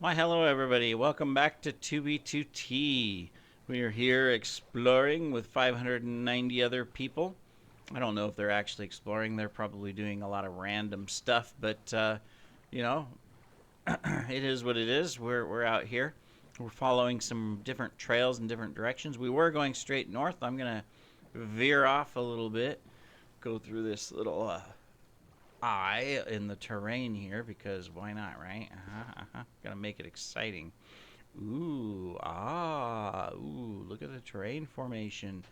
Why, hello everybody. Welcome back to 2B2T. We are here exploring with 590 other people. I don't know if they're actually exploring. They're probably doing a lot of random stuff, but you know, it is what it is. We're out here. We're following some different trails in different directions. We were going straight north. I'm going to veer off a little bit, go through this little eye in the terrain here because why not, right? Gotta make it exciting. Ooh, look at the terrain formation.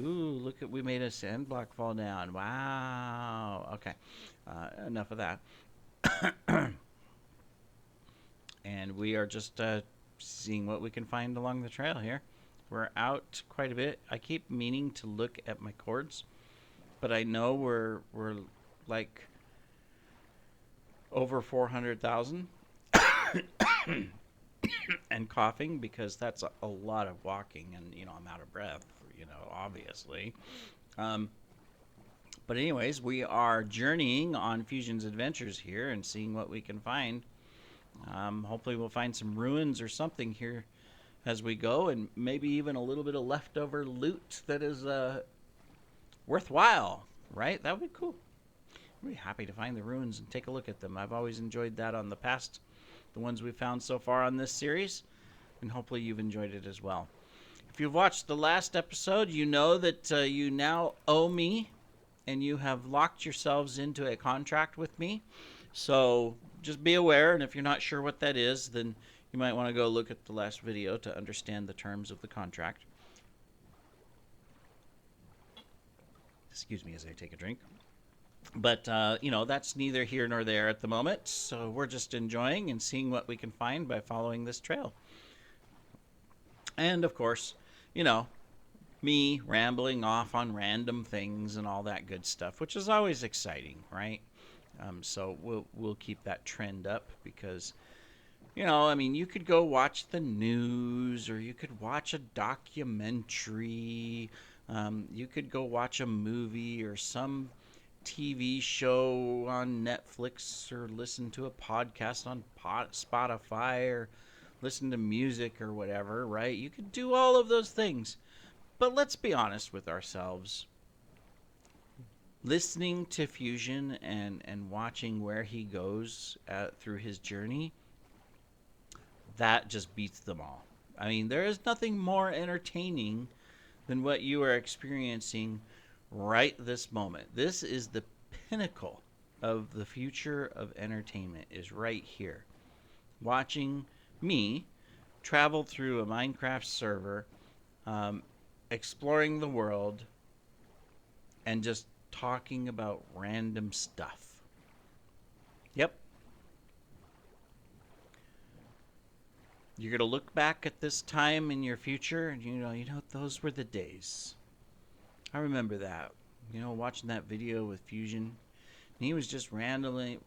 Ooh, look at we made a sand block fall down. Wow. Okay, enough of that. And we are just seeing what we can find along the trail here. We're out quite a bit. I keep meaning to look at my cords, but I know we're like over 400,000 and coughing because that's a lot of walking, and I'm out of breath, obviously. Um, but anyways, we are journeying on Fusion's adventures here and seeing what we can find. Hopefully we'll find some ruins or something here as we go, and maybe even a little bit of leftover loot that is worthwhile, right? That would be cool. I'm really happy to find the ruins and take a look at them. I've always enjoyed that on the ones we've found so far on this series, and hopefully you've enjoyed it as well. If you've watched the last episode, you know that you now owe me, and you have locked yourselves into a contract with me. So just be aware, and if you're not sure what that is, then you might want to go look at the last video to understand the terms of the contract. Excuse me as I take a drink. But, that's neither here nor there at the moment. So we're just enjoying and seeing what we can find by following this trail. And, of course, you know, me rambling off on random things and all that good stuff, which is always exciting, right? So we'll keep that trend up because I mean, you could go watch the news, or you could watch a documentary. You could go watch a movie or some TV show on Netflix, or listen to a podcast on Spotify, or listen to music or whatever, right? You could do all of those things. But let's be honest with ourselves. Listening to Fusion and watching where he goes through his journey, that just beats them all. I mean, there is nothing more entertaining than what you are experiencing right this moment. This is the pinnacle of the future of entertainment, is right here. Watching me travel through a Minecraft server, um, exploring the world, and just talking about random stuff. Yep. You're going to look back at this time in your future and those were the days. I remember that. Watching that video with Fusion, and he was just rambling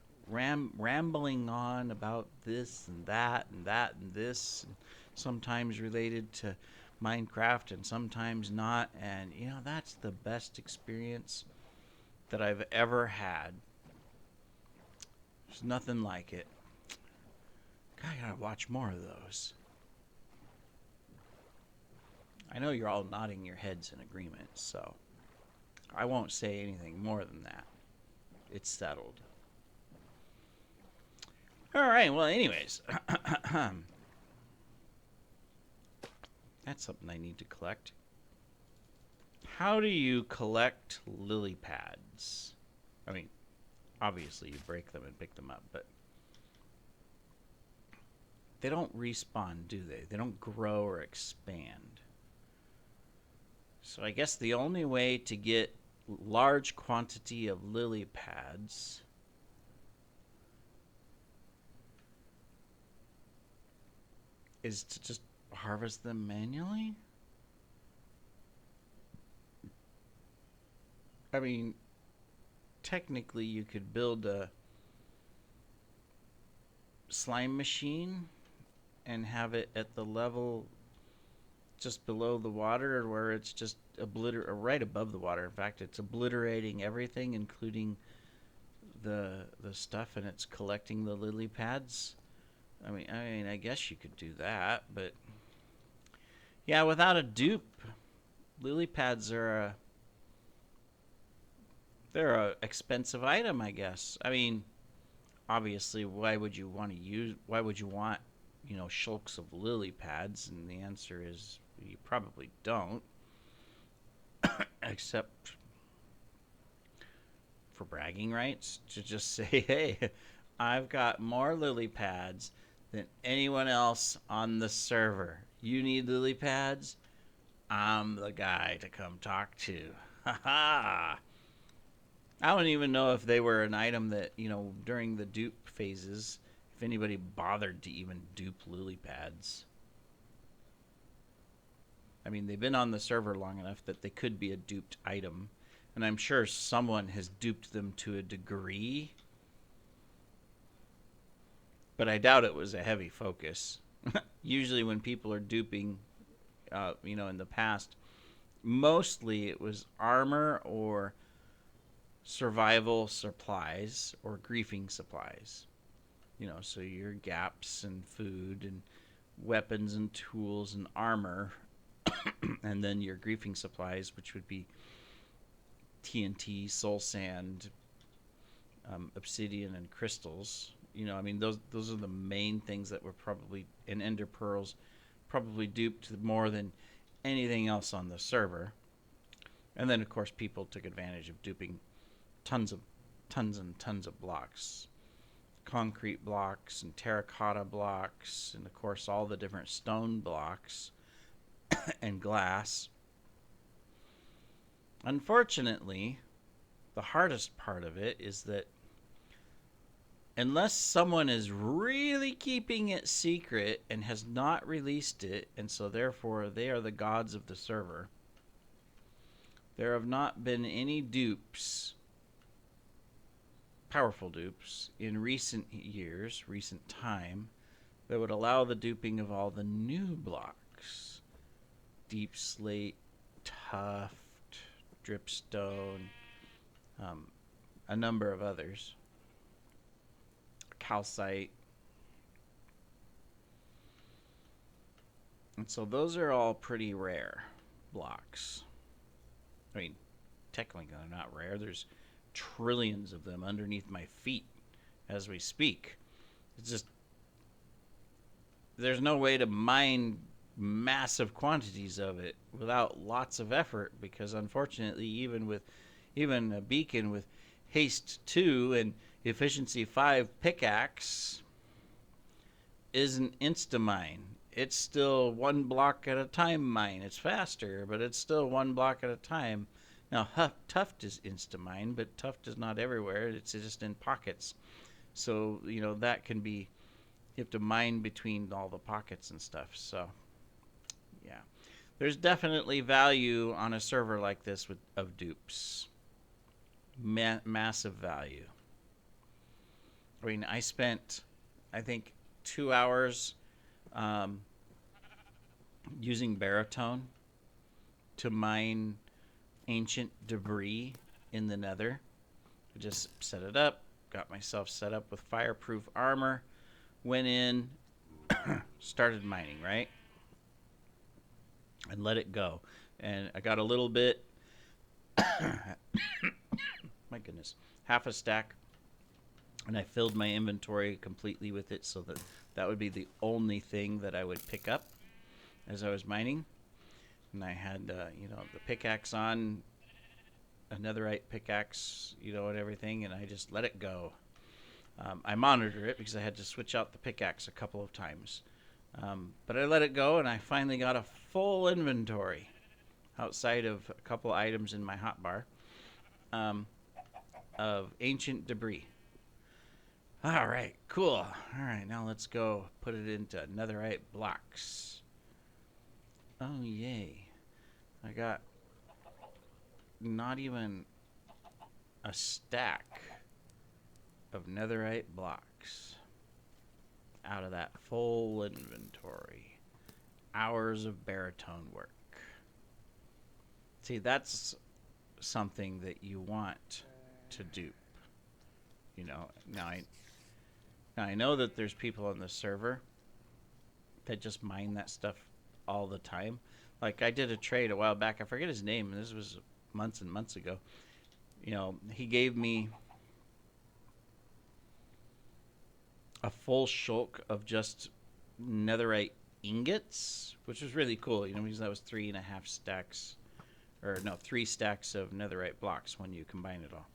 on about this and that and that and this, and sometimes related to Minecraft and sometimes not. And that's the best experience that I've ever had. There's nothing like it. God, I gotta watch more of those. I know you're all nodding your heads in agreement, so I won't say anything more than that. It's settled. All right, well, anyways, that's something I need to collect. How do you collect lily pads? I mean, obviously you break them and pick them up, but they don't respawn, do they? They don't grow or expand. So I guess the only way to get large quantity of lily pads is to just harvest them manually? I mean, technically you could build a slime machine and have it at the level just below the water, where it's just right above the water. In fact, it's obliterating everything, including the stuff, and it's collecting the lily pads. I guess you could do that, but yeah, without a dupe, lily pads are they're a expensive item, I guess. Obviously, why would you want, shulks of lily pads? And the answer is you probably don't, except for bragging rights to just say, hey, I've got more lily pads than anyone else on the server. You need lily pads? I'm the guy to come talk to. Ha ha! I don't even know if they were an item that, during the dupe phases, if anybody bothered to even dupe lily pads. They've been on the server long enough that they could be a duped item. And I'm sure someone has duped them to a degree. But I doubt it was a heavy focus. Usually when people are duping, in the past, mostly it was armor or survival supplies or griefing supplies. So your gaps and food and weapons and tools and armor, and then your griefing supplies, which would be TNT, soul sand, obsidian, and crystals. Those are the main things that were probably, and ender pearls, probably duped more than anything else on the server. And then, of course, people took advantage of duping tons and tons of blocks. Concrete blocks and terracotta blocks, and of course all the different stone blocks and glass. Unfortunately, the hardest part of it is that unless someone is really keeping it secret and has not released it, and so therefore they are the gods of the server, there have not been any dupes, powerful dupes, in recent years, recent time, that would allow the duping of all the new blocks. Deep slate, tuft, dripstone, a number of others. Calcite. And so those are all pretty rare blocks. Technically they're not rare. There's trillions of them underneath my feet as we speak. It's just there's no way to mine massive quantities of it without lots of effort, because unfortunately even a beacon with haste 2 and efficiency 5 pickaxe isn't insta mine. It's still one block at a time mine. It's faster, but it's still one block at a time. Now, tuft is insta mine, but tuft is not everywhere. It's just in pockets. So, that can be, you have to mine between all the pockets and stuff. So, yeah. There's definitely value on a server like this of dupes. Massive value. I spent, I think, 2 hours using baritone to mine ancient debris in the nether. I just set it up, got myself set up with fireproof armor, went in, started mining, right? And let it go. And I got a little bit, my goodness, half a stack, and I filled my inventory completely with it so that would be the only thing that I would pick up as I was mining. And I had, the pickaxe on, a netherite pickaxe, and everything, and I just let it go. I monitor it because I had to switch out the pickaxe a couple of times. But I let it go, and I finally got a full inventory outside of a couple items in my hotbar of ancient debris. All right, cool. All right, now let's go put it into netherite blocks. Oh, yay. I got not even a stack of netherite blocks out of that full inventory. Hours of baritone work. See, that's something that you want to dupe. Now Now, I know that there's people on the server that just mine that stuff all the time. Like, I did a trade a while back. I forget his name. This was months and months ago. You know, he gave me a full shulk of just netherite ingots, which was really cool, you know, because that was 3.5 stacks, or no, 3 stacks of netherite blocks when you combine it all.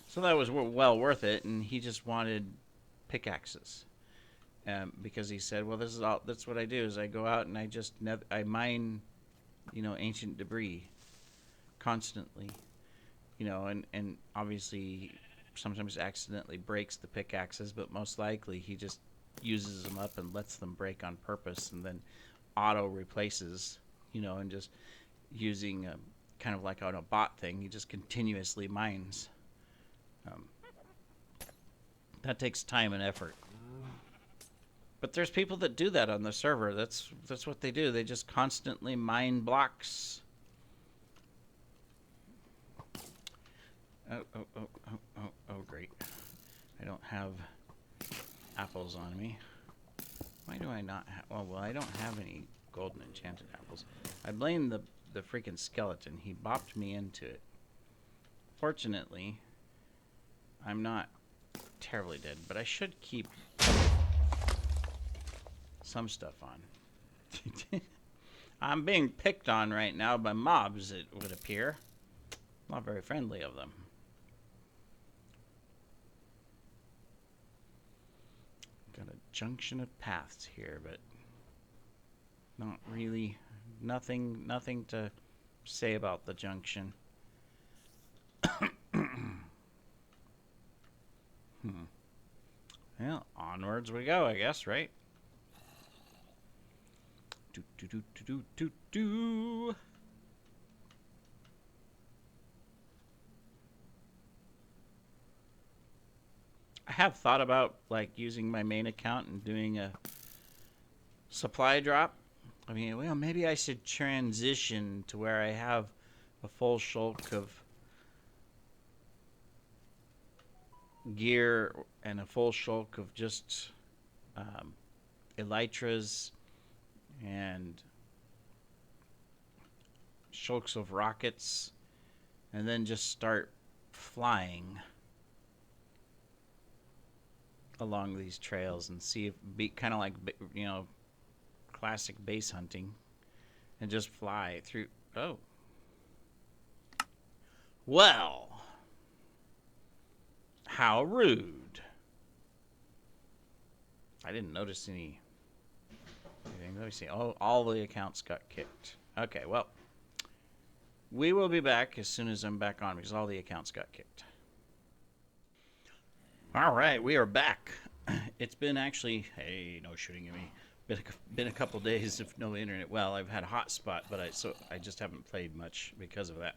So that was well worth it, and he just wanted pickaxes. Because he said, well, that's what I do, is I go out and I mine, you know, ancient debris constantly, you know, and obviously sometimes accidentally breaks the pickaxes, but most likely he just uses them up and lets them break on purpose, and then auto replaces, you know, and just using kind of like on a bot thing, he just continuously mines. That takes time and effort. But there's people that do that on the server. That's what they do. They just constantly mine blocks. Oh, great. I don't have apples on me. Why do I not have... Well, I don't have any golden enchanted apples. I blame the freaking skeleton. He bopped me into it. Fortunately, I'm not terribly dead, but I should keep some stuff on. I'm being picked on right now by mobs, it would appear. Not very friendly of them. Got a junction of paths here, but not really, nothing to say about the junction. Well, onwards we go, I guess, right? Do. I have thought about like using my main account and doing a supply drop. I mean, well, maybe I should transition to where I have a full shulk of gear and a full shulk of just elytras and shulks of rockets, and then just start flying along these trails and see if be kind of like, you know, classic base hunting, and just fly through. Oh, well, how rude. I didn't notice anything. Let me see. Oh, all the accounts got kicked. Okay, well, we will be back as soon as I'm back on, because all the accounts got kicked. All right, we are back. It's been actually, hey, no shooting at me. Been a couple days of no internet. Well, I've had a hotspot, but I just haven't played much because of that.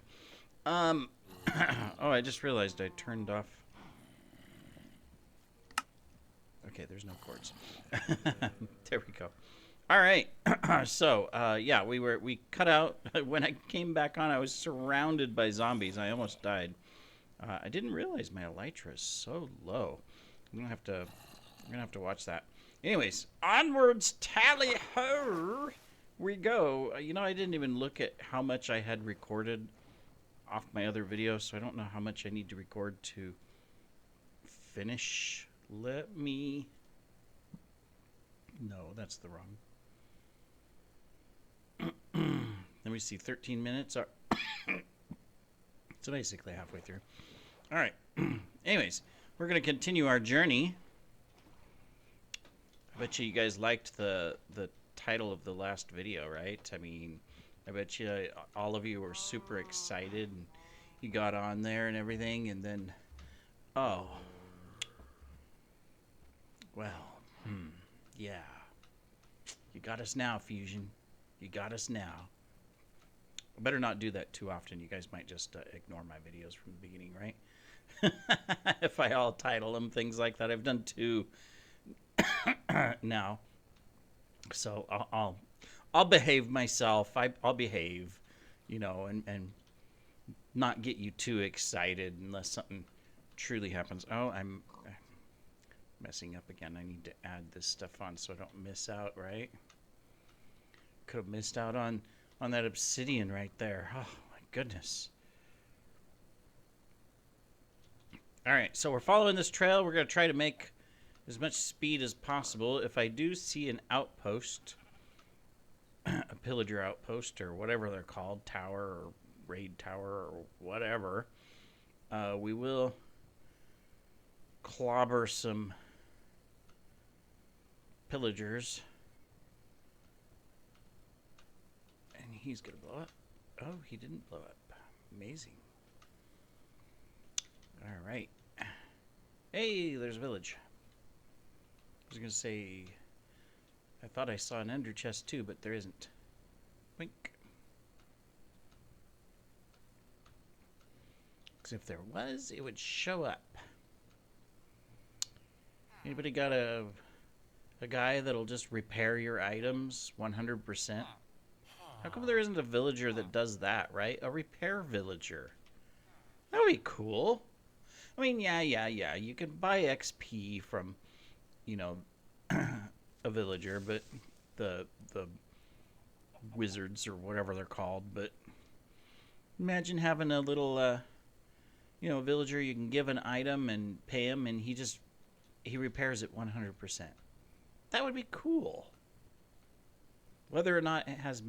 Oh, I just realized I turned off. Okay, there's no cords. There we go. All right. So, yeah, we cut out. When I came back on, I was surrounded by zombies. I almost died. I didn't realize my elytra is so low. I'm gonna have to watch that. Anyways, onwards, tally ho, we go. You know, I didn't even look at how much I had recorded off my other videos, so I don't know how much I need to record to finish. Let me... No, that's the wrong. Let me see, 13 minutes. So basically halfway through. All right. Anyways, we're going to continue our journey. I bet you guys liked the title of the last video, right? I mean, I bet you all of you were super excited and you got on there and everything, and then, oh, well, yeah. You got us now, Fusion. You got us now. I better not do that too often. You guys might just ignore my videos from the beginning, right? If I all title them things like that. I've done 2 now. So I'll behave myself. I'll behave, you know, and not get you too excited unless something truly happens. Oh, Messing up again. I need to add this stuff on so I don't miss out, right? Could have missed out on that obsidian right there. Oh, my goodness. All right, so we're following this trail. We're going to try to make as much speed as possible. If I do see an outpost, a pillager outpost or whatever they're called, tower or raid tower or whatever, we will clobber some pillagers. And he's gonna blow up. Oh, he didn't blow up. Amazing. Alright. Hey, there's a village. I was gonna say, I thought I saw an ender chest too, but there isn't. Wink. Because if there was, it would show up. Anybody got a guy that'll just repair your items 100%? How come there isn't a villager that does that, right? A repair villager. That would be cool. I mean, yeah. You can buy XP from, you know, a villager, but the wizards or whatever they're called. But imagine having a little, you know, villager you can give an item and pay him, and he repairs it 100%. That would be cool. Whether or not it has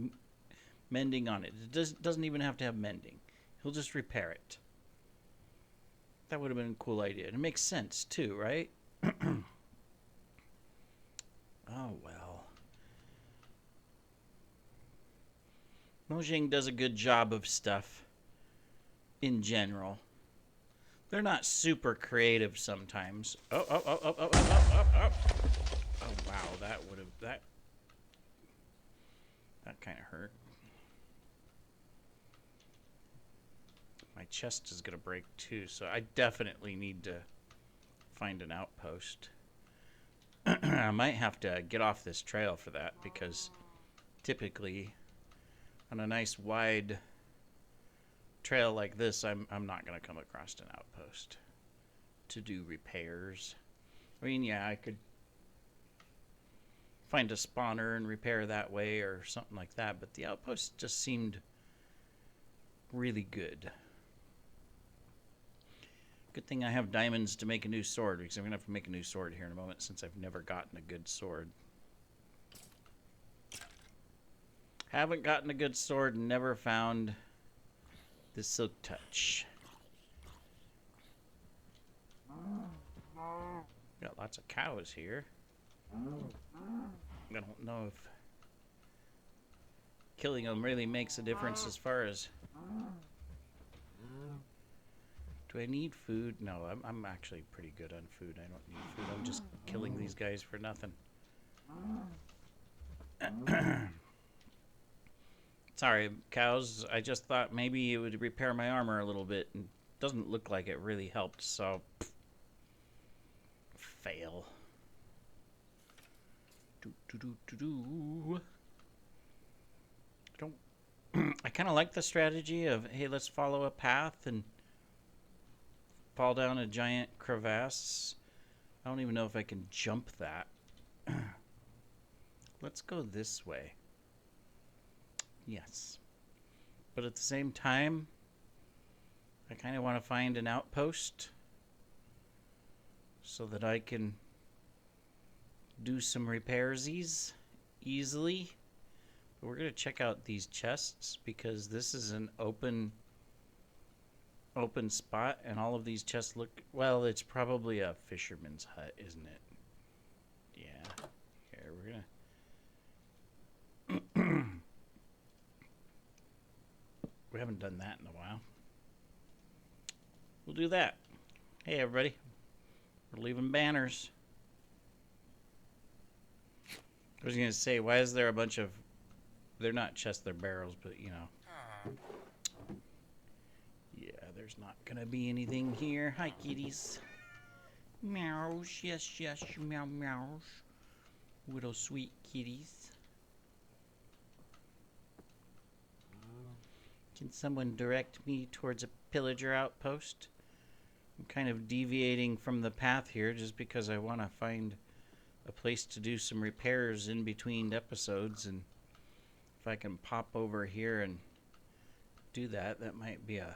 mending on it. It doesn't even have to have mending. He'll just repair it. That would have been a cool idea. And it makes sense, too, right? Oh, well. Mojang does a good job of stuff in general. They're not super creative sometimes. Oh, wow, that kind of hurt. My chest is going to break too, so I definitely need to find an outpost. I might have to get off this trail for that, because typically on a nice wide trail like this, I'm not going to come across an outpost to do repairs. I mean, yeah, I could find a spawner and repair that way or something like that, but the outpost just seemed really good. Good thing I have diamonds to make a new sword, because I'm going to have to make a new sword here in a moment, since I've never gotten a good sword. Haven't gotten a good sword and never found the silk touch. Got lots of cows here. I don't know if killing them really makes a difference as far as... Do I need food? No, I'm actually pretty good on food. I don't need food. I'm just killing these guys for nothing. Sorry, cows. I just thought maybe it would repair my armor a little bit, and doesn't look like it really helped, so... Fail. I kind of like the strategy of, hey, let's follow a path and fall down a giant crevasse. I don't even know if I can jump that. Let's go this way. Yes. But at the same time, I kind of want to find an outpost so that I can do some repairsies easily. But we're going to check out these chests, because this is an open spot, and all of these chests look, well, it's probably a fisherman's hut, isn't it? Yeah. Here, we're gonna we haven't done that in a while. We'll do that. Hey, everybody. We're leaving banners. I was gonna say, why is there a bunch of... They're not chests, they're barrels, but, you know. Yeah, there's not gonna be anything here. Hi, kitties. Meows. Yes, meow, meows. Little sweet kitties. Can someone direct me towards a pillager outpost? I'm kind of deviating from the path here just because I want to find a place to do some repairs in between episodes, and if I can pop over here and do that, that might be a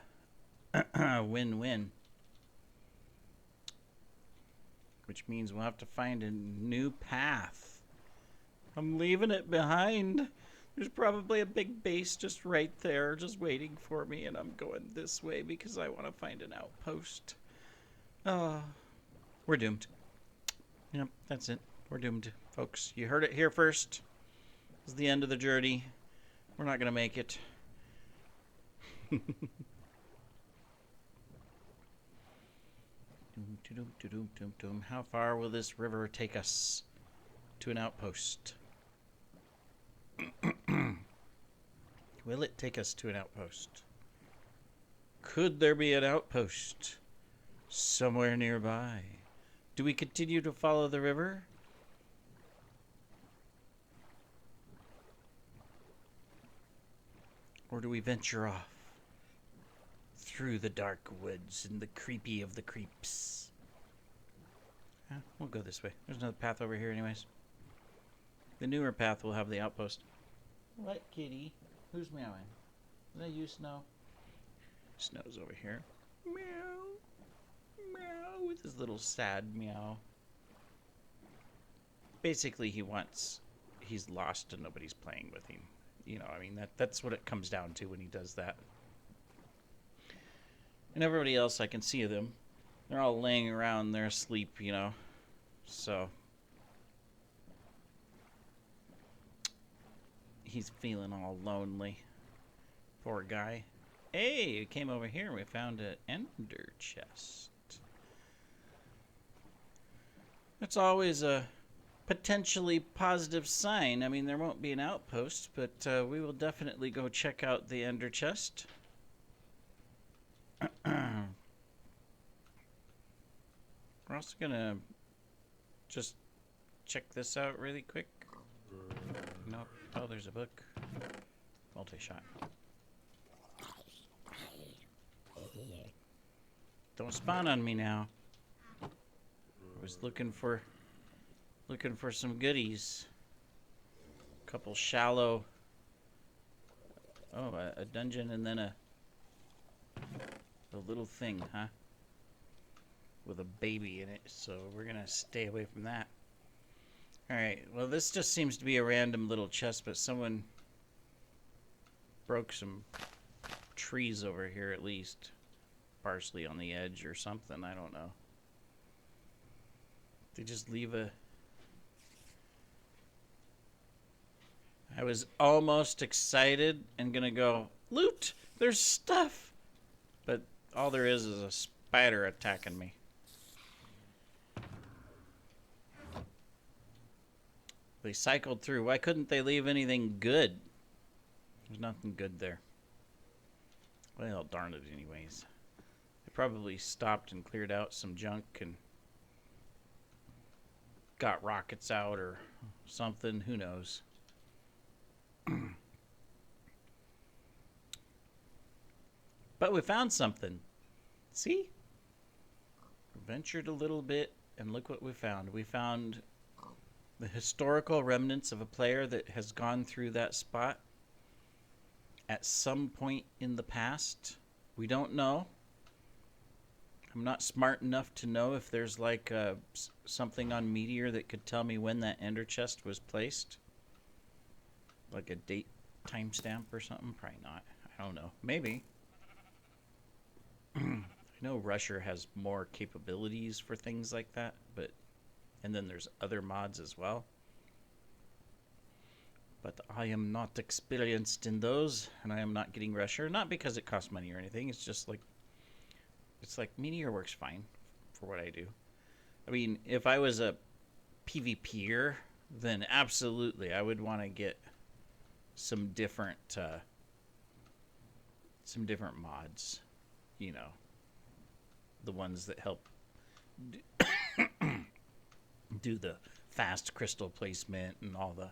win-win. Which means we'll have to find a new path. I'm leaving it behind. There's probably a big base just right there, just waiting for me, and I'm going this way because I want to find an outpost. We're doomed. Yep, that's it. We're doomed, folks. You heard it here first. This is the end of the journey. We're not going to make it. How far will this river take us to an outpost? Will it take us to an outpost? Could there be an outpost somewhere nearby? Do we continue to follow the river? Or do we venture off through the dark woods and the creepy of the creeps? We'll go this way. There's another path over here anyways. The newer path will have the outpost. What, kitty? Who's meowing? Is that you, Snow? Snow's over here. Meow. Meow with his little sad meow. Basically, he's lost and nobody's playing with him. You know, I mean, that's what it comes down to when he does that. And everybody else, I can see them. They're all laying around, they're asleep, you know. So he's feeling all lonely. Poor guy. Hey, we came over here and we found an ender chest. That's always a potentially positive sign. I mean, there won't be an outpost, but we will definitely go check out the ender chest. We're also gonna just check this out really quick. Nope. Oh, there's a book. Multi-shot. Don't spawn on me now. I was looking for some goodies. A couple shallow. Oh, a dungeon and then a little thing, huh? With a baby in it, so we're gonna stay away from that. Alright, well, this just seems to be a random little chest, but someone broke some trees over here at least. Parsley on the edge or something, I don't know. They just leave a... I was almost excited and gonna go, loot! There's stuff! But all there is a spider attacking me. They cycled through. Why couldn't they leave anything good? There's nothing good there. Well, darn it anyways. They probably stopped and cleared out some junk and got rockets out or something. Who knows? But we found something. See? We ventured a little bit and look what we found. We found the historical remnants of a player that has gone through that spot at some point in the past. We don't know. I'm not smart enough to know if there's like something on Meteor that could tell me when that ender chest was placed. Like a date timestamp or something? Probably not. I don't know. Maybe. I know Rusher has more capabilities for things like that, but... And then there's other mods as well. But I am not experienced in those, and I am not getting Rusher. Not because it costs money or anything. It's just like... It's like Meteor works fine for what I do. I mean, if I was a PvPer, then absolutely I would want to get some different mods. You know, the ones that help do the fast crystal placement and all the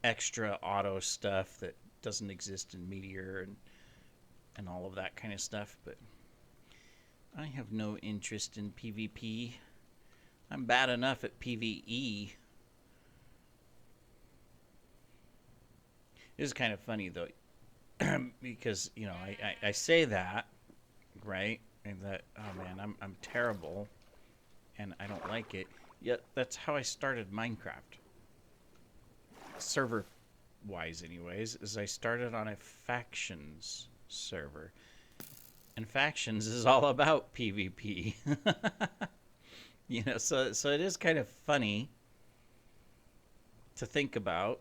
extra auto stuff that doesn't exist in Meteor and all of that kind of stuff. But I have no interest in PvP. I'm bad enough at PvE. This is kind of funny though, because you know I say that, right? And that, oh man, I'm terrible, and I don't like it. Yet that's how I started Minecraft. Server wise, anyways, is I started on a factions server, and factions is all about PvP. You know, so it is kind of funny to think about.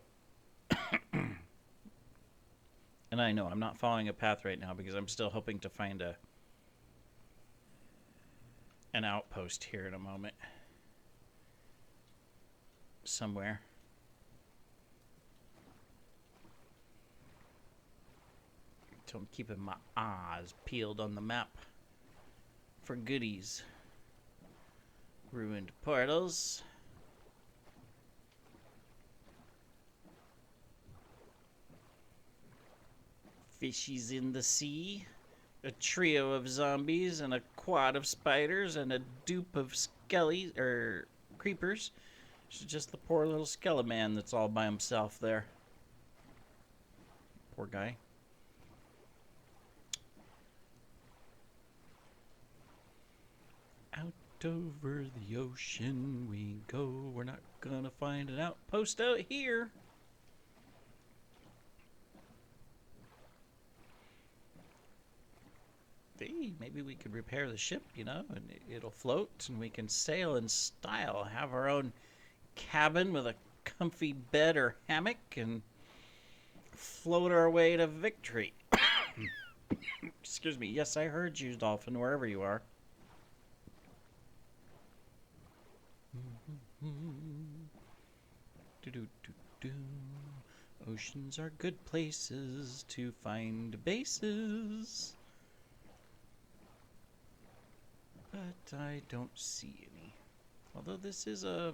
And I know I'm not following a path right now because I'm still hoping to find an outpost here in a moment. Somewhere. So I'm keeping my eyes peeled on the map for goodies. Ruined portals. Fishies in the sea. A trio of zombies and a quad of spiders and a dupe of skellies or creepers. It's just the poor little skeleman that's all by himself there. Poor guy. Out over the ocean we go. We're not gonna find an outpost out here. Hey, maybe we could repair the ship, you know, and it'll float and we can sail in style. Have our own cabin with a comfy bed or hammock and float our way to victory. Excuse me. Yes, I heard you, Dolphin, wherever you are. Oceans are good places to find bases. But I don't see any. Although this is a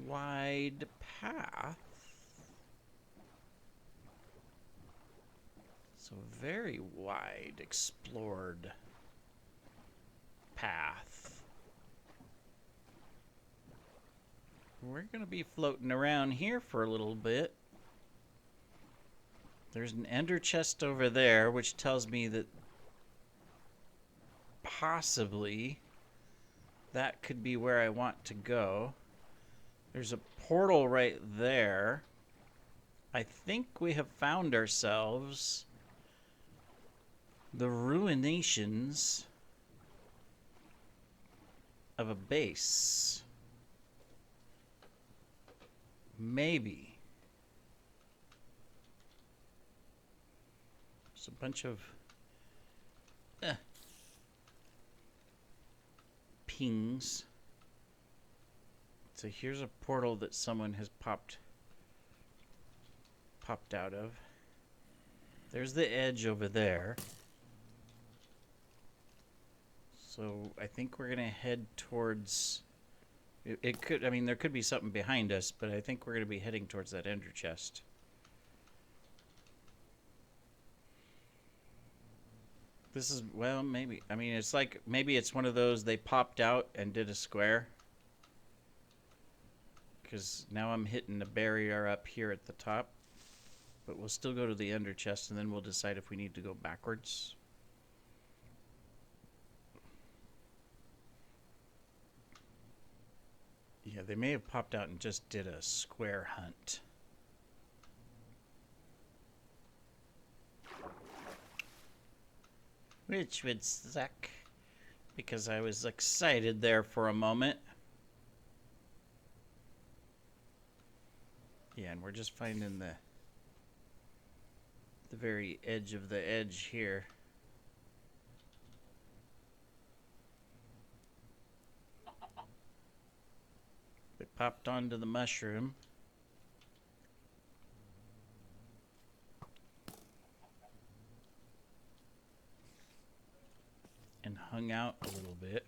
wide path. So very wide explored path. We're going to be floating around here for a little bit. There's an ender chest over there, which tells me that possibly that could be where I want to go. There's a portal right there. I think we have found ourselves the ruinations of a base. Maybe. There's a bunch of pings. So here's a portal that someone has popped out of. There's the edge over there. So I think we're going to head towards... It could, I mean, there could be something behind us, but I think we're going to be heading towards that ender chest. This is, well, maybe. I mean, it's like, maybe it's one of those they popped out and did a square. Because now I'm hitting the barrier up here at the top. But we'll still go to the ender chest, and then we'll decide if we need to go backwards. Yeah, they may have popped out and just did a square hunt. Which would suck, because I was excited there for a moment. Yeah, and we're just finding the very edge of the edge here. They popped onto the mushroom. And hung out a little bit.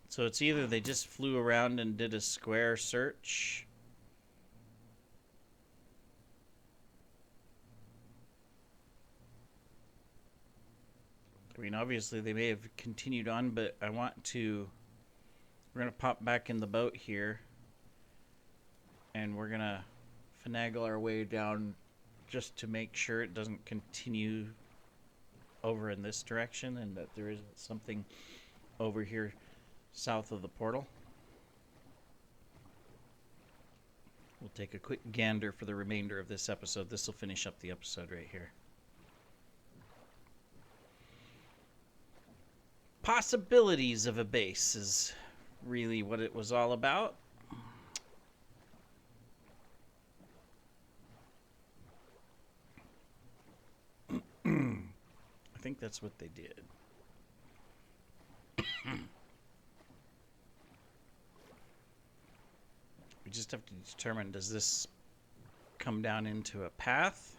So it's either they just flew around and did a square search, I mean, obviously they may have continued on, but I want to... We're going to pop back in the boat here. And we're going to finagle our way down just to make sure it doesn't continue over in this direction and that there isn't something over here south of the portal. We'll take a quick gander for the remainder of this episode. This will finish up the episode right here. Possibilities of a base is really what it was all about. I think that's what they did. We just have to determine, does this come down into a path?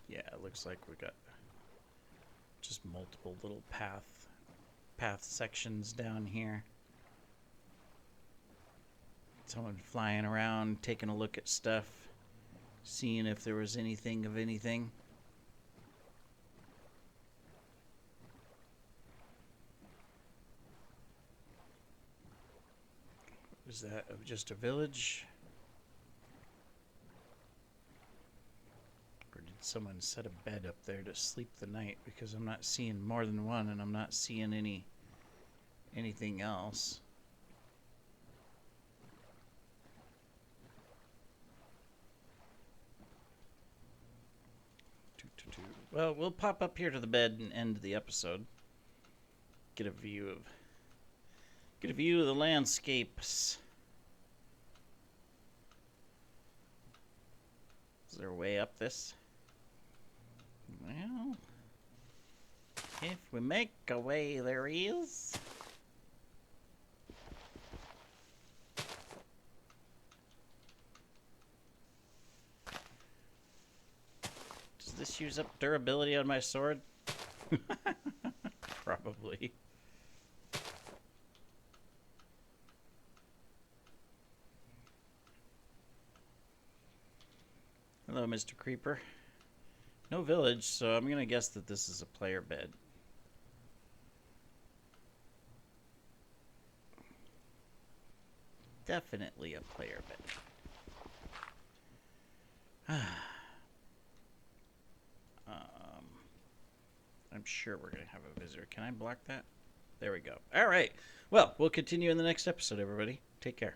Yeah, it looks like we got just multiple little path sections down here. Someone flying around, taking a look at stuff, seeing if there was anything of anything. Is that just a village? Or did someone set a bed up there to sleep the night? Because I'm not seeing more than one, and I'm not seeing anything else. Well, we'll pop up here to the bed and end the episode. Get a view of the landscapes. Is there a way up this? Well, if we make a way, there is. Does this use up durability on my sword? Probably. Hello, Mr. Creeper. No village, so I'm gonna guess that this is a player bed. Definitely a player bed. I'm sure we're gonna have a visitor. Can I block that? There we go. All right. Well, we'll continue in the next episode, everybody. Take care.